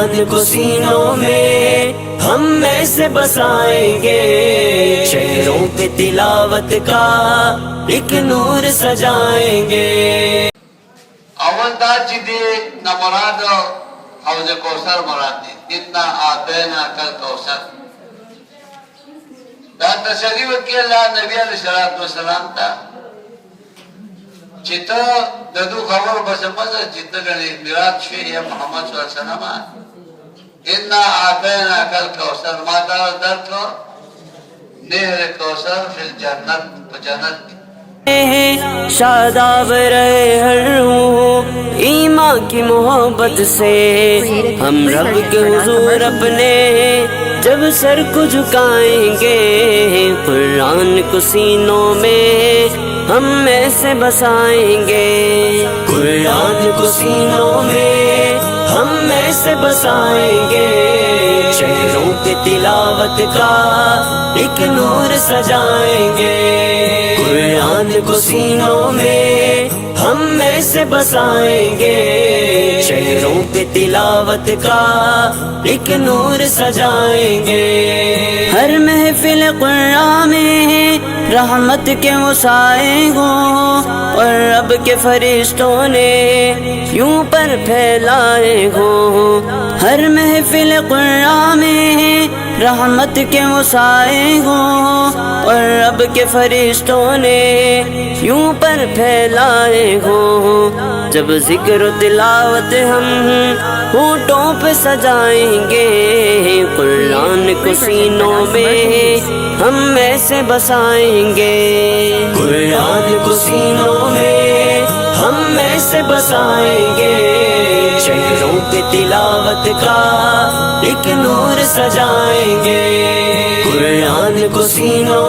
قرآن کو سینوں میں ہم میں سے بسائیں گے، شہروں پہ تلاوت کا ایک نور سجائیں گے۔ اول دا چی دے نمراد حوض کوثر مراد دی، اتنا آتینا کل کوثر دا تسلیو کی اللہ نبی علیہ السلام تا چیتا ددو خبر بس مزا چیتا گنی مراد شوی یا محمد صلی اللہ علیہ وسلم اتنا آتینا کل کوثر ماتا در کو نہر کوثر فی الجنت جنت شاداب رہے ہر روح ایمان کی محبت سے، ہم رب کے حضور اپنے جب سر کو جھکائیں گے، قرآن کو سینوں میں ہم میں سے بسائیں گے، قرآن کو سینوں میں ہم میں سے بسائیں گے، شہروں کے تلاوت کا ایک نور سجائیں گے، قرآن کو سینوں میں ہم میں سے بسائیں گے، شہروں پہ تلاوت کا ایک نور سجائیں گے۔ ہر محفل قرآن میں رحمت کے وسائے ہوں اور رب کے فرشتوں نے یوں پر پھیلائے ہوں، ہر محفل قرآن میں رحمت کے وسائے ہوں اور رب کے فرشتوں نے یوں پر پھیلائے ہوں، جب ذکر و تلاوت ہم ہونٹوں پہ سجائیں گے، قرآن کو سینوں میں ہم میں سے بسائیں گے، قرآن کو سینوں میں ہم میں سے بسائیں گے، شہروں پہ تلاوت کا ایک نور سجائیں گے، قرآن کو سینوں